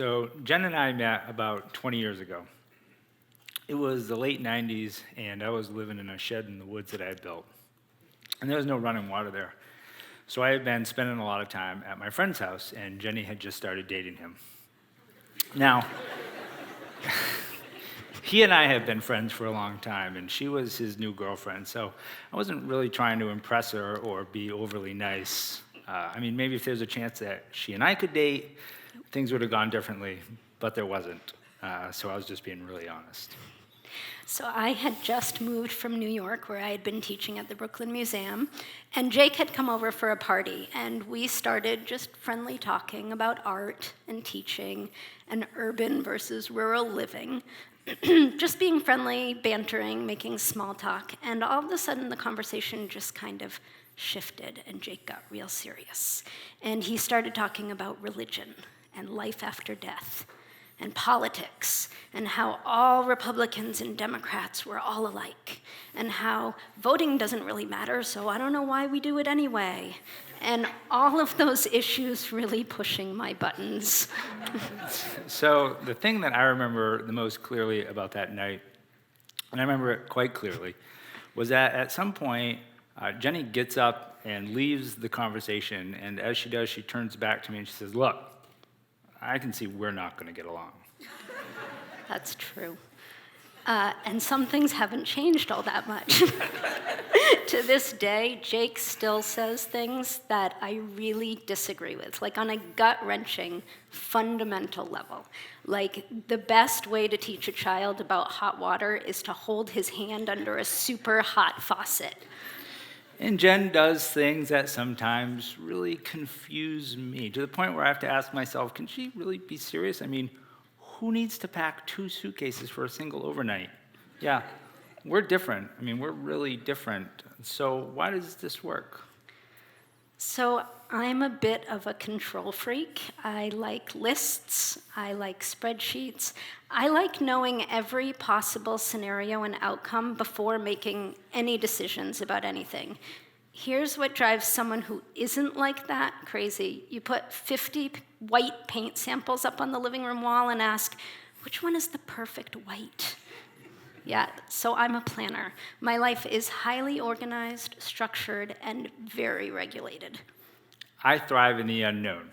So Jen and I met about 20 years ago. It was the late 90s, and I was living in a shed in the woods that I had built. And there was no running water there. So I had been spending a lot of time at my friend's house, and Jenny had just started dating him. Now, he and I had been friends for a long time, and she was his new girlfriend, so I wasn't really trying to impress her or be overly nice. Maybe if there's a chance that she and I could date, things would have gone differently, but there wasn't. So I was just being really honest. So I had just moved from New York, where I had been teaching at the Brooklyn Museum, and Jake had come over for a party, and we started just friendly talking about art and teaching and urban versus rural living, just being friendly, bantering, making small talk, and all of a sudden the conversation just kind of shifted, and Jake got real serious. And he started talking about religion and life after death and politics, and how all Republicans and Democrats were all alike, and how voting doesn't really matter, so I don't know why we do it anyway. And all of those issues really pushing my buttons. So the thing that I remember the most clearly about that night, and I remember it quite clearly, was that at some point, Jenny gets up and leaves the conversation, and as she does, she turns back to me and she says, "Look, I can see we're not going to get along." That's true. And some things haven't changed all that much. To this day, Jake still says things that I really disagree with, like on a gut-wrenching, fundamental level. Like, the best way to teach a child about hot water is to hold his hand under a super hot faucet. And Jen does things that sometimes really confuse me, to the point where I have to ask myself, can she really be serious? Who needs to pack 2 suitcases for a single overnight? Yeah, we're different. We're really different. So why does this work? So I'm a bit of a control freak. I like lists. I like spreadsheets. I like knowing every possible scenario and outcome before making any decisions about anything. Here's what drives someone who isn't like that crazy. You put 50 white paint samples up on the living room wall and ask, which one is the perfect white? Yeah, so I'm a planner. My life is highly organized, structured, and very regulated. I thrive in the unknown.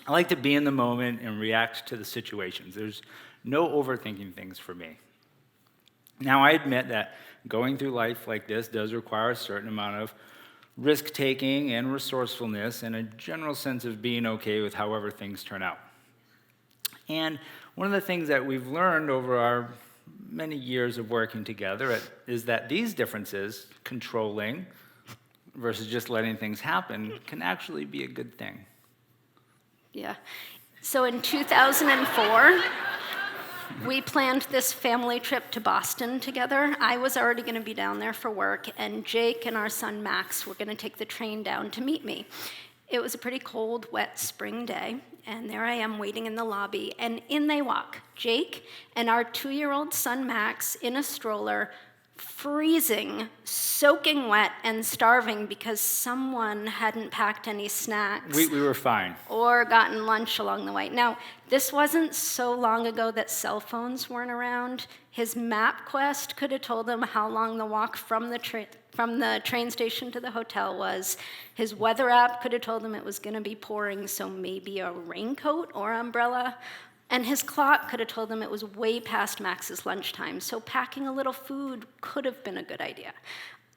I like to be in the moment and react to the situations. There's no overthinking things for me. Now, I admit that going through life like this does require a certain amount of risk-taking and resourcefulness and a general sense of being okay with however things turn out. And one of the things that we've learned over our many years of working together is that these differences, controlling versus just letting things happen, can actually be a good thing. Yeah. So in 2004, we planned this family trip to Boston together. I was already going to be down there for work, and Jake and our son Max were going to take the train down to meet me. It was a pretty cold, wet spring day, and there I am waiting in the lobby, and in they walk, Jake and our 2-year-old son Max in a stroller, freezing, soaking wet, and starving because someone hadn't packed any snacks. We were fine. Or gotten lunch along the way. Now, this wasn't so long ago that cell phones weren't around. His MapQuest could have told him how long the walk from the train station to the hotel was. His weather app could have told him it was going to be pouring, so maybe a raincoat or umbrella. And his clock could have told him it was way past Max's lunchtime, so packing a little food could have been a good idea.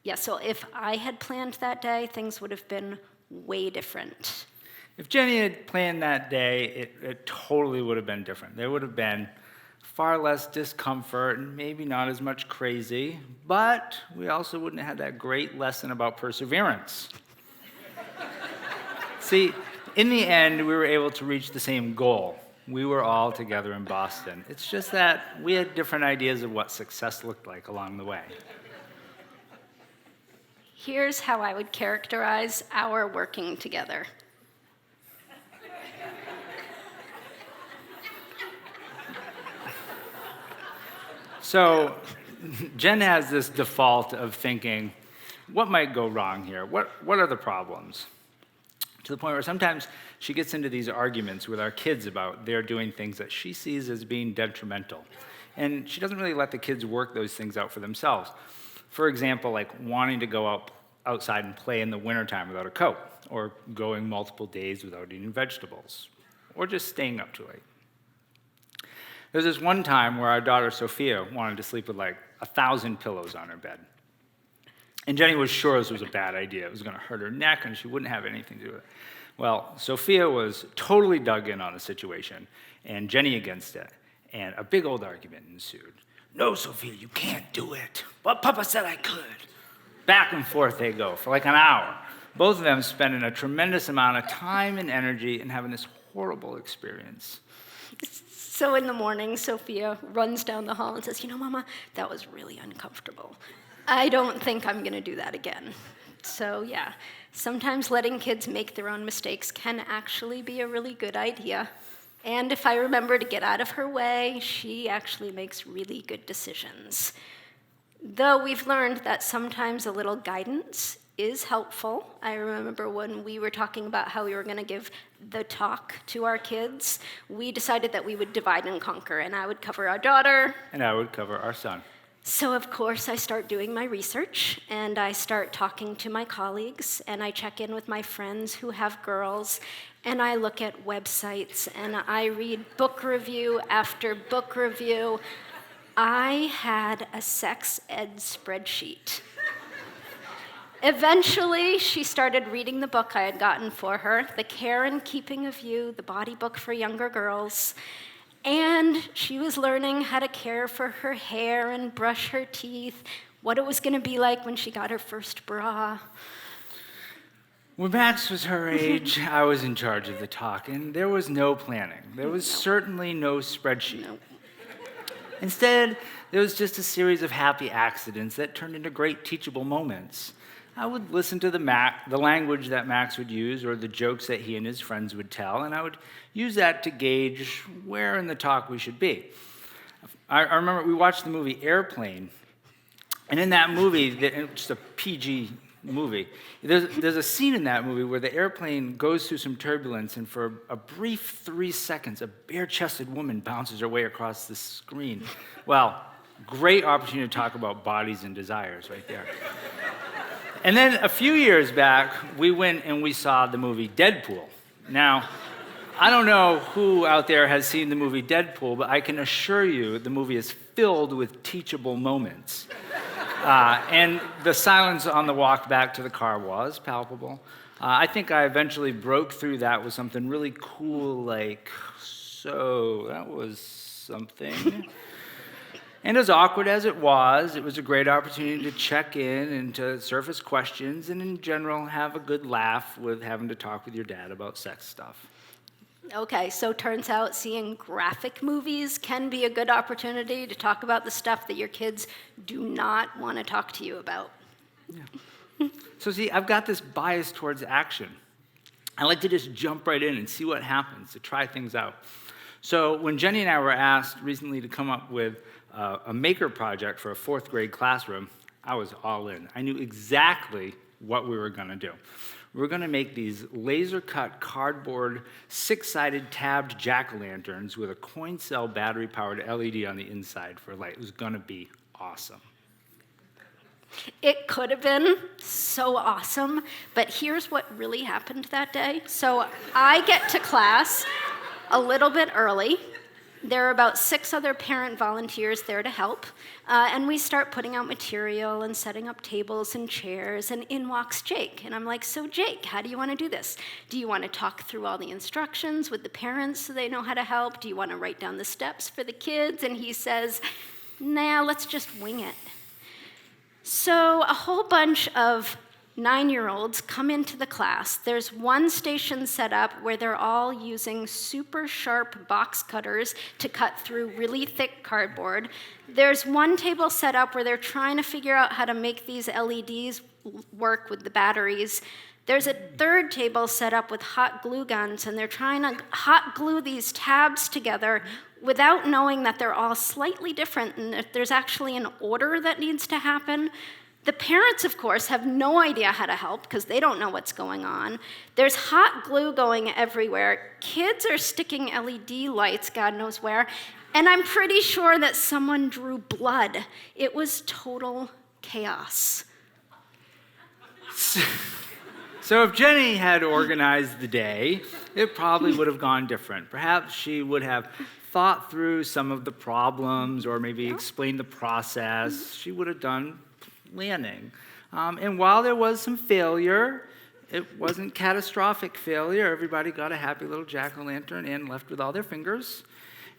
Yeah, so if I had planned that day, things would have been way different. If Jenny had planned that day, it totally would have been different. There would have been far less discomfort and maybe not as much crazy, but we also wouldn't have had that great lesson about perseverance. See, in the end, we were able to reach the same goal. We were all together in Boston. It's just that we had different ideas of what success looked like along the way. Here's how I would characterize our working together. So Jen has this default of thinking, what might go wrong here? What are the problems? to the point where sometimes she gets into these arguments with our kids about their doing things that she sees as being detrimental. And she doesn't really let the kids work those things out for themselves. For example, like wanting to go outside and play in the wintertime without a coat, or going multiple days without eating vegetables, or just staying up too late. There's this one time where our daughter Sophia wanted to sleep with like 1,000 pillows on her bed. And Jenny was sure this was a bad idea. It was going to hurt her neck and she wouldn't have anything to do with it. Well, Sophia was totally dug in on the situation, and Jenny against it. And a big old argument ensued. "No, Sophia, you can't do it. But Papa said I could." Back and forth they go for like an hour. Both of them spending a tremendous amount of time and energy and having this horrible experience. So in the morning, Sophia runs down the hall and says, Mama, that was really uncomfortable. I don't think I'm going to do that again. So yeah, sometimes letting kids make their own mistakes can actually be a really good idea. And if I remember to get out of her way, she actually makes really good decisions. Though we've learned that sometimes a little guidance is helpful. I remember when we were talking about how we were going to give the talk to our kids, we decided that we would divide and conquer, and I would cover our daughter. And I would cover our son. So, of course, I start doing my research, and I start talking to my colleagues, and I check in with my friends who have girls, and I look at websites, and I read book review after book review. I had a sex ed spreadsheet. Eventually, she started reading the book I had gotten for her, The Care and Keeping of You, the body book for younger girls. And she was learning how to care for her hair and brush her teeth, what it was going to be like when she got her first bra. When Max was her age, I was in charge of the talk, and there was no planning. There was certainly no spreadsheet. No. Instead, there was just a series of happy accidents that turned into great teachable moments. I would listen to the language that Max would use or the jokes that he and his friends would tell, and I would use that to gauge where in the talk we should be. I remember we watched the movie Airplane, and in that movie, it's just a PG movie, there's a scene in that movie where the airplane goes through some turbulence, and for a brief 3 seconds, a bare-chested woman bounces her way across the screen. Well, great opportunity to talk about bodies and desires right there. And then a few years back, we went and we saw the movie Deadpool. Now, I don't know who out there has seen the movie Deadpool, but I can assure you the movie is filled with teachable moments. And the silence on the walk back to the car was palpable. I think I eventually broke through that with something really cool like, "So, that was something." And as awkward as it was a great opportunity to check in and to surface questions and in general have a good laugh with having to talk with your dad about sex stuff. Okay, so turns out seeing graphic movies can be a good opportunity to talk about the stuff that your kids do not want to talk to you about. Yeah. So see, I've got this bias towards action. I like to just jump right in and see what happens, to try things out. So when Jenny and I were asked recently to come up with a maker project for a 4th grade classroom, I was all in. I knew exactly what we were going to do. We were going to make these laser-cut cardboard 6-sided tabbed jack-o'-lanterns with a coin cell battery-powered LED on the inside for light. It was going to be awesome. It could have been so awesome, but here's what really happened that day. So I get to class a little bit early. There are about 6 other parent volunteers there to help, and we start putting out material and setting up tables and chairs, and in walks Jake. And I'm like, "So Jake, how do you want to do this? Do you want to talk through all the instructions with the parents so they know how to help? Do you want to write down the steps for the kids?" And he says, "Nah, let's just wing it." So a whole bunch of 9-year-olds come into the class. There's one station set up where they're all using super sharp box cutters to cut through really thick cardboard. There's one table set up where they're trying to figure out how to make these LEDs work with the batteries. There's a 3rd table set up with hot glue guns, and they're trying to hot glue these tabs together without knowing that they're all slightly different and that there's actually an order that needs to happen. The parents, of course, have no idea how to help because they don't know what's going on. There's hot glue going everywhere. Kids are sticking LED lights, God knows where. And I'm pretty sure that someone drew blood. It was total chaos. So if Jenny had organized the day, it probably would have gone different. Perhaps she would have thought through some of the problems or maybe explained the process. She would have done planning. And while there was some failure, it wasn't catastrophic failure. Everybody got a happy little jack-o'-lantern and left with all their fingers.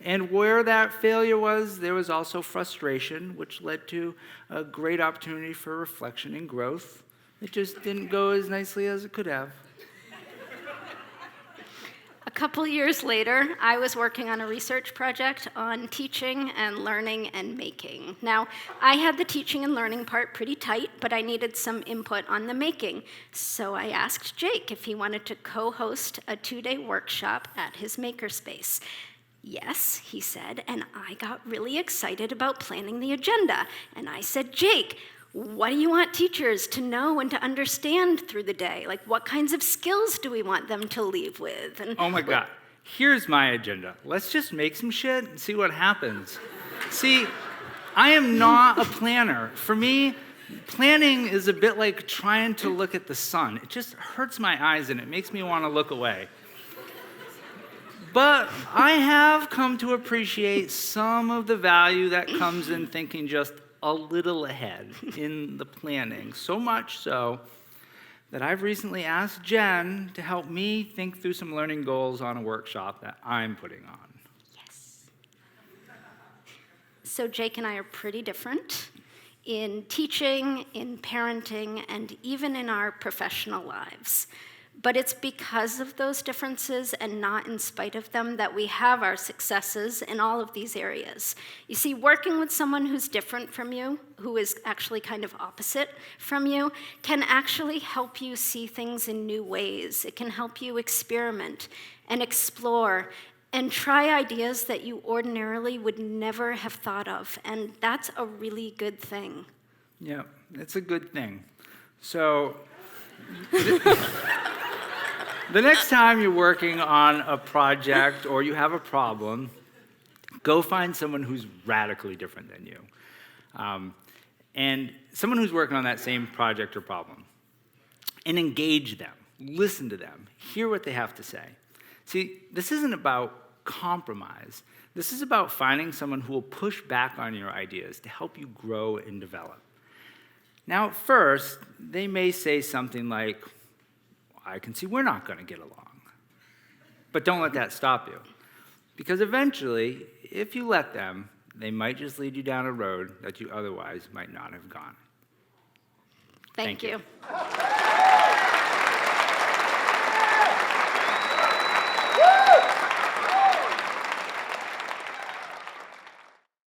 And where that failure was, there was also frustration, which led to a great opportunity for reflection and growth. It just didn't go as nicely as it could have. A couple years later, I was working on a research project on teaching and learning and making. Now, I had the teaching and learning part pretty tight, but I needed some input on the making. So I asked Jake if he wanted to co-host a 2-day workshop at his makerspace. Yes, he said, and I got really excited about planning the agenda. And I said, Jake, what do you want teachers to know and to understand through the day? Like, what kinds of skills do we want them to leave with? And oh my God, here's my agenda. Let's just make some shit and see what happens. See, I am not a planner. For me, planning is a bit like trying to look at the sun. It just hurts my eyes and it makes me want to look away. But I have come to appreciate some of the value that comes in thinking just a little ahead in the planning. So much so that I've recently asked Jen to help me think through some learning goals on a workshop that I'm putting on. yes. So Jake and I are pretty different in teaching, in parenting, and even in our professional lives. But it's because of those differences and not in spite of them that we have our successes in all of these areas. You see, working with someone who's different from you, who is actually kind of opposite from you, can actually help you see things in new ways. It can help you experiment and explore and try ideas that you ordinarily would never have thought of. And that's a really good thing. Yeah, it's a good thing. So the next time you're working on a project or you have a problem, go find someone who's radically different than you. And someone who's working on that same project or problem. And engage them, listen to them, hear what they have to say. See, this isn't about compromise. This is about finding someone who will push back on your ideas to help you grow and develop. Now, at first, they may say something like, I can see we're not going to get along. But don't let that stop you. Because eventually, if you let them, they might just lead you down a road that you otherwise might not have gone. Thank you.